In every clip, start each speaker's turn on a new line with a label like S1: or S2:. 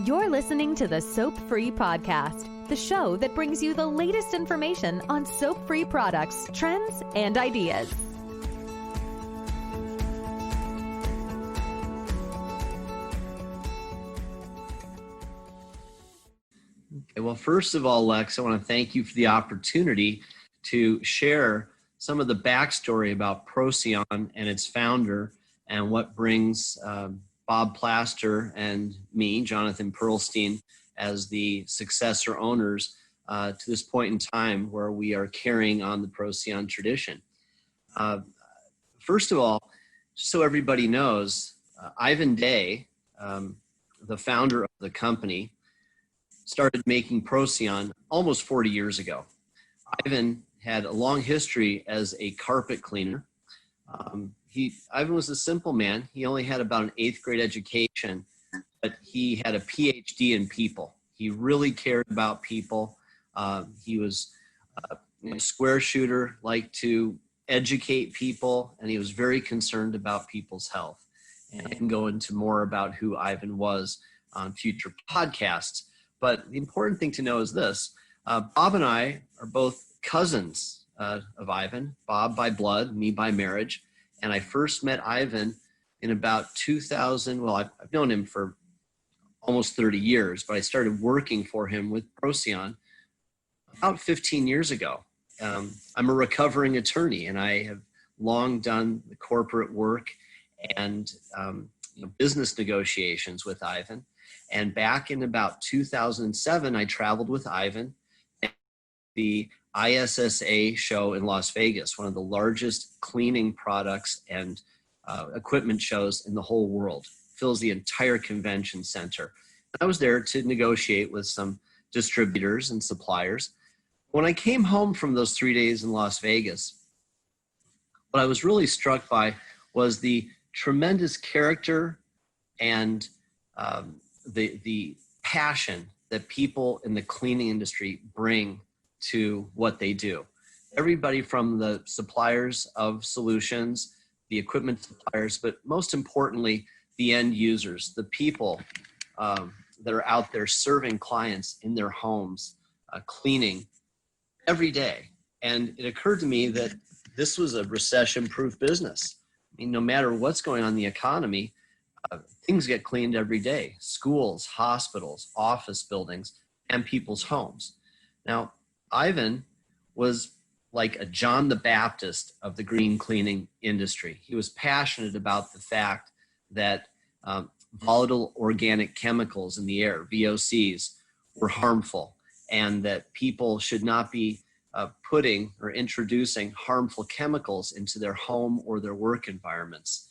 S1: You're listening to the Soap Free Podcast, the show that brings you the latest information on soap-free products, trends, and ideas.
S2: Okay, well, first of all, Lex, I want to thank you for the opportunity to share some of the backstory about Procyon and its founder and what brings Bob Plaster and me, Jonathan Perlstein, as the successor owners to this point in time where we are carrying on the Procyon tradition. First of all, just so everybody knows, Ivan Day, the founder of the company, started making Procyon almost 40 years ago. Ivan had a long history as a carpet cleaner. Ivan was a simple man. He only had about an 8th grade education, but he had a PhD in people. He really cared about people. He was a square shooter, liked to educate people, and he was very concerned about people's health. And I can go into more about who Ivan was on future podcasts. But the important thing to know is this. Bob and I are both cousins of Ivan, Bob by blood, me by marriage. And I first met Ivan in about 2000. Well, I've known him for almost 30 years, but I started working for him with Procyon about 15 years ago. I'm a recovering attorney, and I have long done the corporate work and business negotiations with Ivan. And back in about 2007, I traveled with Ivan at the ISSA show in Las Vegas, one of the largest cleaning products and equipment shows in the whole world. Fills the entire convention center. I was there to negotiate with some distributors and suppliers. When I came home from those 3 days in Las Vegas, what I was really struck by was the tremendous character and the passion that people in the cleaning industry bring to what they do. Everybody from the suppliers of solutions, the equipment suppliers, but most importantly, the end users, the people that are out there serving clients in their homes, cleaning every day. And it occurred to me that this was a recession-proof business. I mean, no matter what's going on in the economy, things get cleaned every day. Schools, hospitals, office buildings, and people's homes. Now, Ivan was like a John the Baptist of the green cleaning industry. He was passionate about the fact that volatile organic chemicals in the air, VOCs, were harmful, and that people should not be putting or introducing harmful chemicals into their home or their work environments.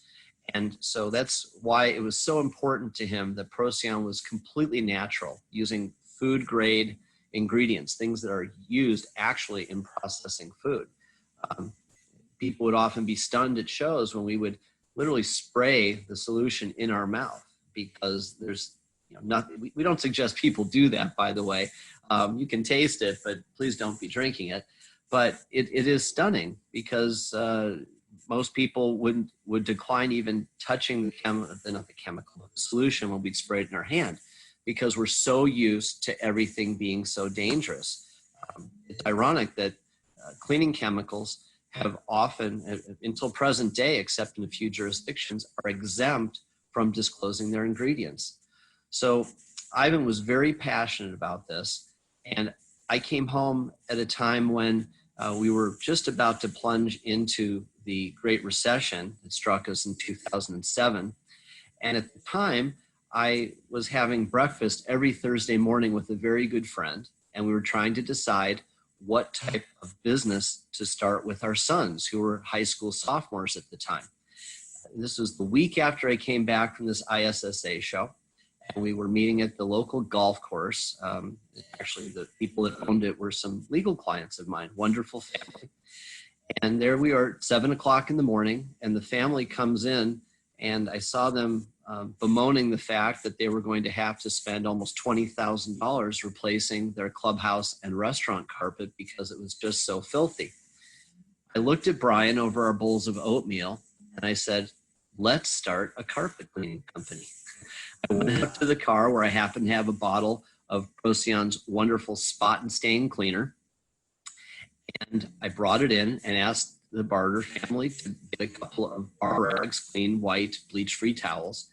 S2: And so that's why it was so important to him that Procyon was completely natural, using food grade ingredients, things that are used actually in processing food. People would often be stunned at shows when we would literally spray the solution in our mouth, because there's nothing. We don't suggest people do that, by the way. You can taste it, but please don't be drinking it. But it is stunning, because most people would decline even touching the solution when we'd spray it in our hand, because we're so used to everything being so dangerous. It's ironic that cleaning chemicals have often, until present day, except in a few jurisdictions, are exempt from disclosing their ingredients. So Ivan was very passionate about this, and I came home at a time when we were just about to plunge into the Great Recession that struck us in 2007. And at the time, I was having breakfast every Thursday morning with a very good friend, and we were trying to decide what type of business to start with our sons, who were high school sophomores at the time. This was the week after I came back from this ISSA show, and we were meeting at the local golf course. Actually, the people that owned it were some legal clients of mine, wonderful family. And there we are at 7 o'clock in the morning, and the family comes in, and I saw them bemoaning the fact that they were going to have to spend almost $20,000 replacing their clubhouse and restaurant carpet because it was just so filthy. I looked at Brian over our bowls of oatmeal, and I said, let's start a carpet cleaning company. I went up to the car where I happened to have a bottle of Procyon's wonderful spot and stain cleaner. And I brought it in and asked the Barter family to get a couple of bar rags, clean, white, bleach-free towels.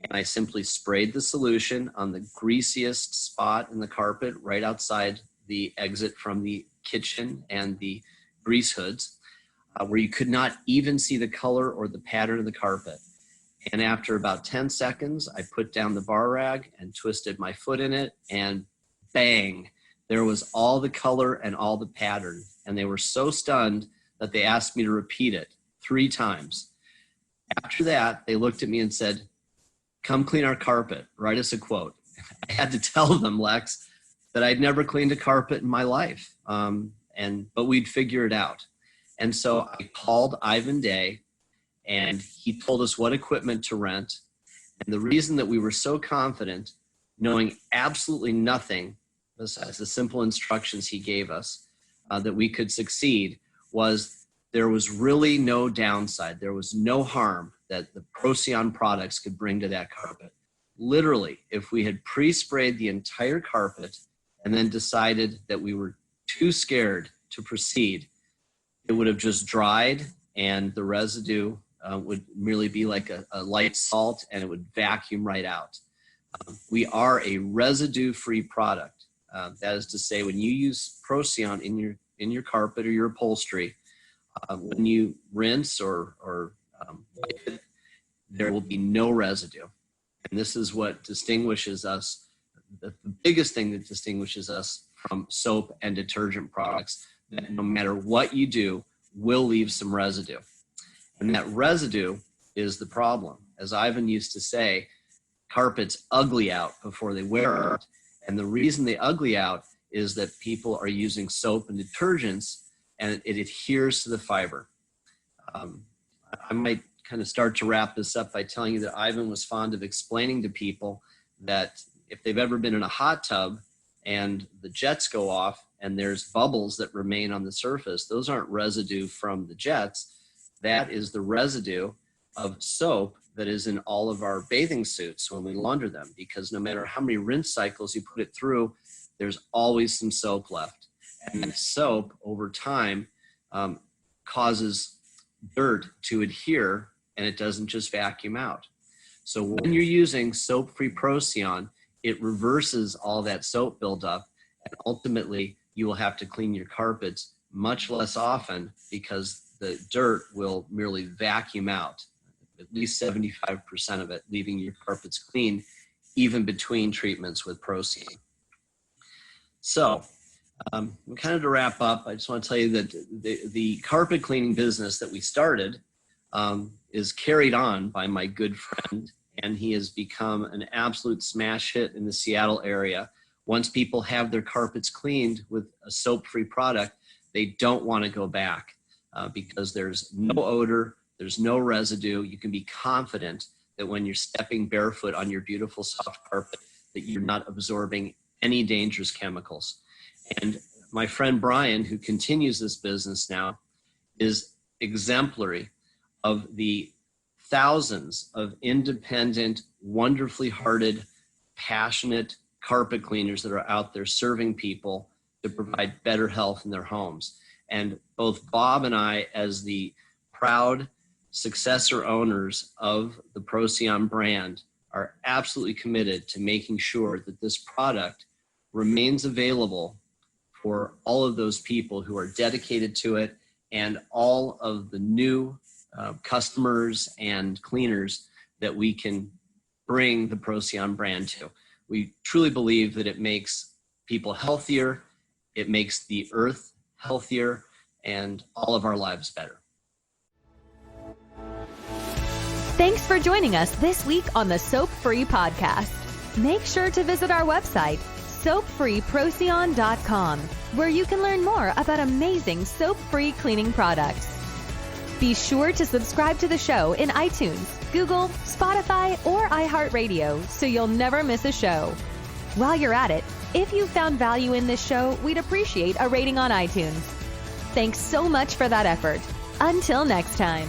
S2: And I simply sprayed the solution on the greasiest spot in the carpet right outside the exit from the kitchen and the grease hoods, where you could not even see the color or the pattern of the carpet. And after about 10 seconds, I put down the bar rag and twisted my foot in it, and bang, there was all the color and all the pattern. And they were so stunned that they asked me to repeat it 3 times. After that, they looked at me and said, "Come clean our carpet, write us a quote." I had to tell them, Lex, that I'd never cleaned a carpet in my life, but we'd figure it out. And so I called Ivan Day, and he told us what equipment to rent. And the reason that we were so confident, knowing absolutely nothing besides the simple instructions he gave us, that we could succeed, was there was really no downside. There was no harm that the Procyon products could bring to that carpet. Literally, if we had pre-sprayed the entire carpet and then decided that we were too scared to proceed, it would have just dried, and the residue would merely be like a light salt, and it would vacuum right out. We are a residue-free product. That is to say, when you use Procyon in your carpet or your upholstery, when you rinse or wipe it, there will be no residue. And this is what distinguishes us. The biggest thing that distinguishes us from soap and detergent products, that no matter what you do, will leave some residue. And that residue is the problem. As Ivan used to say, carpets ugly out before they wear it. And the reason they ugly out is that people are using soap and detergents, and it adheres to the fiber. I might kind of start to wrap this up by telling you that Ivan was fond of explaining to people that if they've ever been in a hot tub and the jets go off and there's bubbles that remain on the surface, those aren't residue from the jets. That is the residue of soap that is in all of our bathing suits when we launder them, because no matter how many rinse cycles you put it through, there's always some soap left. And that soap over time causes dirt to adhere, and it doesn't just vacuum out. So when you're using soap-free Procyon, it reverses all that soap buildup, and ultimately you will have to clean your carpets much less often because the dirt will merely vacuum out, at least 75% of it, leaving your carpets clean, even between treatments with Procyon. So, kind of to wrap up, I just want to tell you that the carpet cleaning business that we started is carried on by my good friend, and he has become an absolute smash hit in the Seattle area. Once people have their carpets cleaned with a soap-free product, they don't want to go back because there's no odor, there's no residue. You can be confident that when you're stepping barefoot on your beautiful soft carpet, that you're not absorbing any dangerous chemicals. And my friend Brian, who continues this business now, is exemplary of the thousands of independent, wonderfully hearted, passionate carpet cleaners that are out there serving people to provide better health in their homes. And both Bob and I, as the proud successor owners of the Procyon brand, are absolutely committed to making sure that this product remains available for all of those people who are dedicated to it, and all of the new customers and cleaners that we can bring the Procyon brand to. We truly believe that it makes people healthier, it makes the earth healthier, and all of our lives better.
S1: Thanks for joining us this week on the Soap Free Podcast. Make sure to visit our website, soapfreeprocyon.com, where you can learn more about amazing soap-free cleaning products. Be sure to subscribe to the show in iTunes, Google, Spotify, or iHeartRadio so you'll never miss a show. While you're at it, if you found value in this show, we'd appreciate a rating on iTunes. Thanks so much for that effort. Until next time.